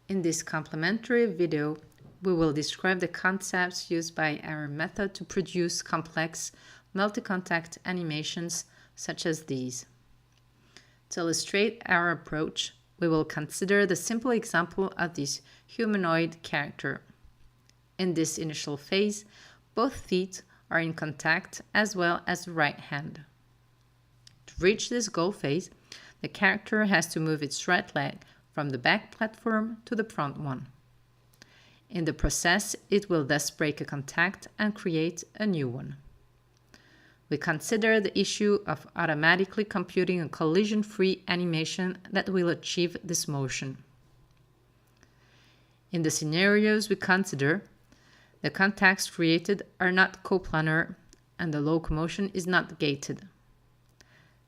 In this complementary video, we will describe the concepts used by our method to produce complex multi-contact animations such as these. To illustrate our approach, we will consider the simple example of this humanoid character. In this initial phase, both feet are in contact as well as the right hand. To reach this goal phase, the character has to move its right leg from the back platform to the front one. In the process, it will thus break a contact and create a new one. We consider the issue of automatically computing a collision-free animation that will achieve this motion. In the scenarios we consider, the contacts created are not coplanar and the locomotion is not gated.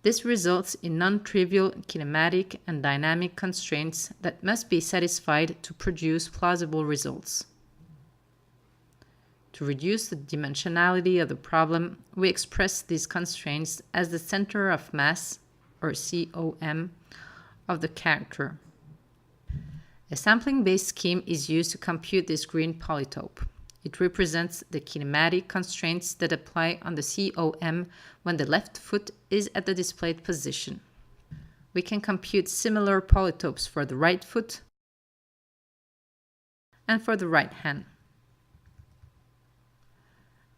This results in non-trivial kinematic and dynamic constraints that must be satisfied to produce plausible results. To reduce the dimensionality of the problem, we express these constraints as the center of mass, or COM, of the character. A sampling-based scheme is used to compute this green polytope. It represents the kinematic constraints that apply on the COM when the left foot is at the displayed position. We can compute similar polytopes for the right foot and for the right hand.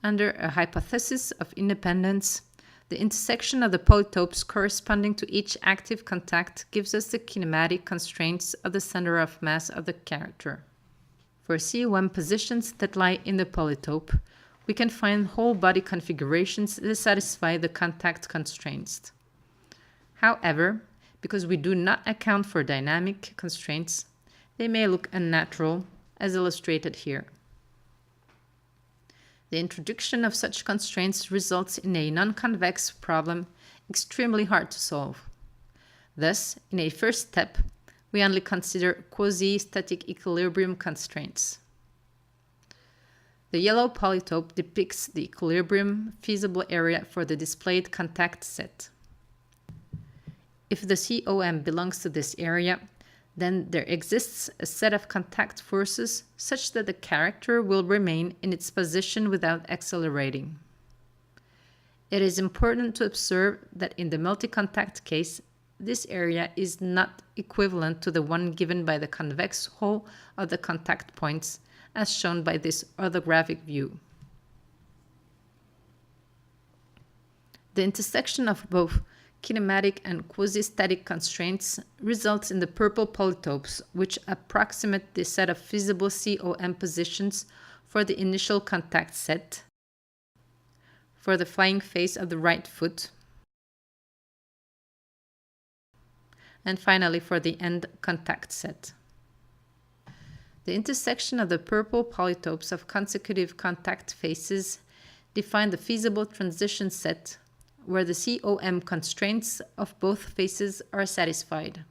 Under a hypothesis of independence, the intersection of the polytopes corresponding to each active contact gives us the kinematic constraints of the center of mass of the character. For COM positions that lie in the polytope, we can find whole body configurations that satisfy the contact constraints. However, because we do not account for dynamic constraints, they may look unnatural, as illustrated here. The introduction of such constraints results in a non-convex problem extremely hard to solve. Thus, in a first step, we only consider quasi-static equilibrium constraints. The yellow polytope depicts the equilibrium feasible area for the displayed contact set. If the COM belongs to this area, then there exists a set of contact forces such that the character will remain in its position without accelerating. It is important to observe that in the multi-contact case, this area is not equivalent to the one given by the convex whole of the contact points, as shown by this orthographic view. The intersection of both kinematic and quasi-static constraints results in the purple polytopes, which approximate the set of feasible COM positions for the initial contact set, for the flying face of the right foot, and finally for the end contact set. The intersection of the purple polytopes of consecutive contact faces define the feasible transition set where the COM constraints of both faces are satisfied.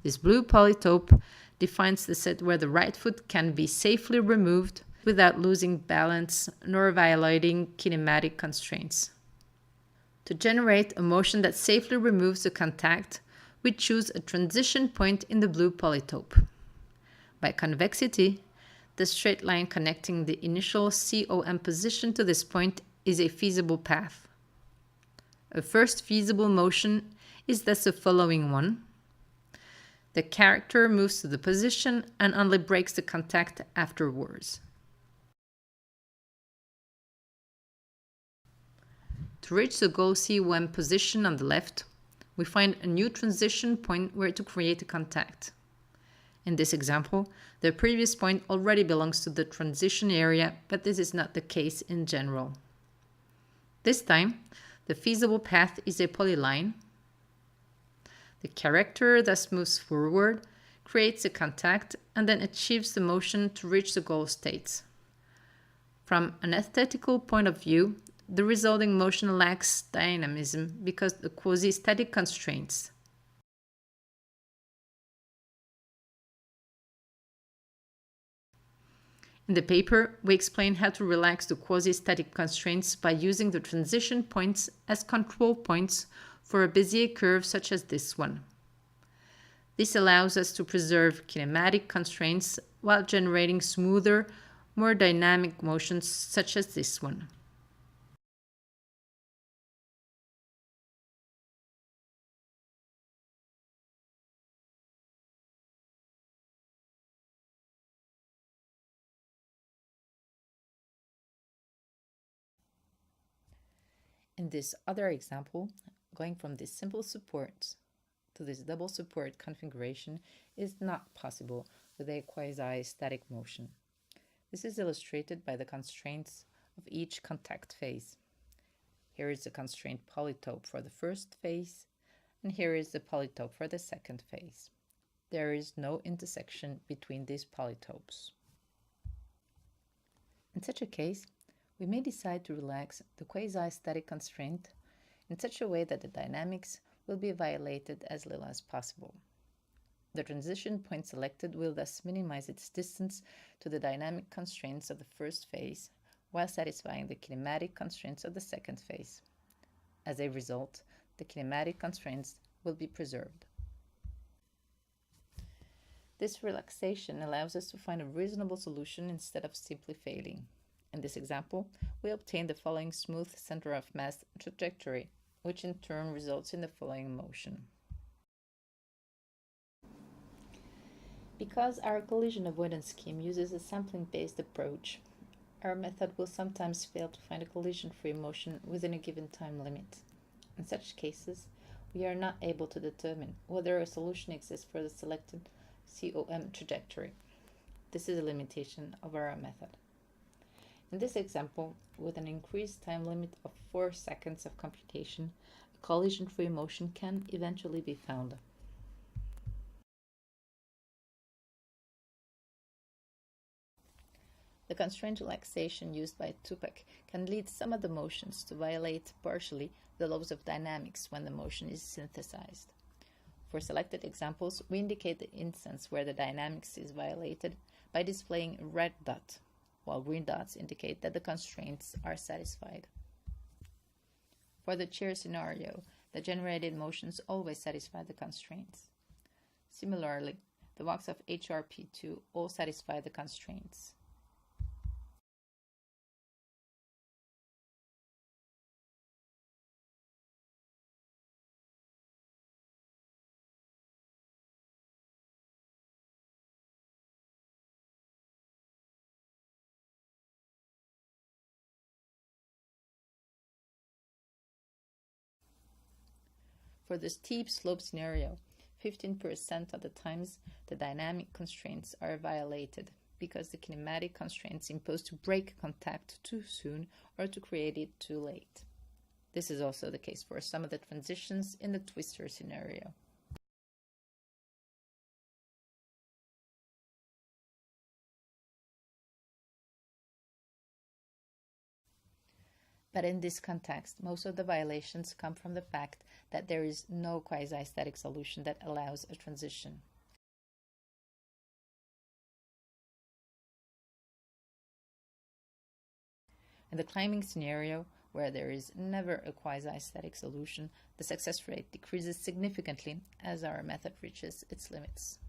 This blue polytope defines the set where the right foot can be safely removed without losing balance nor violating kinematic constraints. To generate a motion that safely removes the contact, we choose a transition point in the blue polytope. By convexity, the straight line connecting the initial COM position to this point is a feasible path. A first feasible motion is thus the following one. The character moves to the position and only breaks the contact afterwards. To reach the goal COM position on the left, we find a new transition point where to create a contact. In this example, the previous point already belongs to the transition area, but this is not the case in general. This time, the feasible path is a polyline. The character thus moves forward, creates a contact, and then achieves the motion to reach the goal state. From an aesthetical point of view, the resulting motion lacks dynamism because of the quasi-static constraints. In the paper, we explain how to relax the quasi-static constraints by using the transition points as control points for a Bezier curve such as this one. This allows us to preserve kinematic constraints while generating smoother, more dynamic motions such as this one. In this other example, going from this simple support to this double support configuration is not possible with a quasi-static motion. This is illustrated by the constraints of each contact phase. Here is the constraint polytope for the first phase, and here is the polytope for the second phase. There is no intersection between these polytopes. In such a case, we may decide to relax the quasi-static constraint in such a way that the dynamics will be violated as little as possible. The transition point selected will thus minimize its distance to the dynamic constraints of the first phase while satisfying the kinematic constraints of the second phase. As a result, the kinematic constraints will be preserved. This relaxation allows us to find a reasonable solution instead of simply failing. In this example, we obtain the following smooth center of mass trajectory, which in turn results in the following motion. Because our collision avoidance scheme uses a sampling-based approach, our method will sometimes fail to find a collision-free motion within a given time limit. In such cases, we are not able to determine whether a solution exists for the selected COM trajectory. This is a limitation of our method. In this example, with an increased time limit of 4 seconds of computation, a collision-free motion can eventually be found. The constraint relaxation used by Tupac can lead some of the motions to violate partially the laws of dynamics when the motion is synthesized. For selected examples, we indicate the instance where the dynamics is violated by displaying a red dot, while green dots indicate that the constraints are satisfied. For the chair scenario, the generated motions always satisfy the constraints. Similarly, the walks of HRP2 all satisfy the constraints. For the steep slope scenario, 15% of the times the dynamic constraints are violated because the kinematic constraints imposed to break contact too soon or to create it too late. This is also the case for some of the transitions in the twister scenario. But in this context, most of the violations come from the fact that there is no quasi-static solution that allows a transition. In the climbing scenario, where there is never a quasi-static solution, the success rate decreases significantly as our method reaches its limits.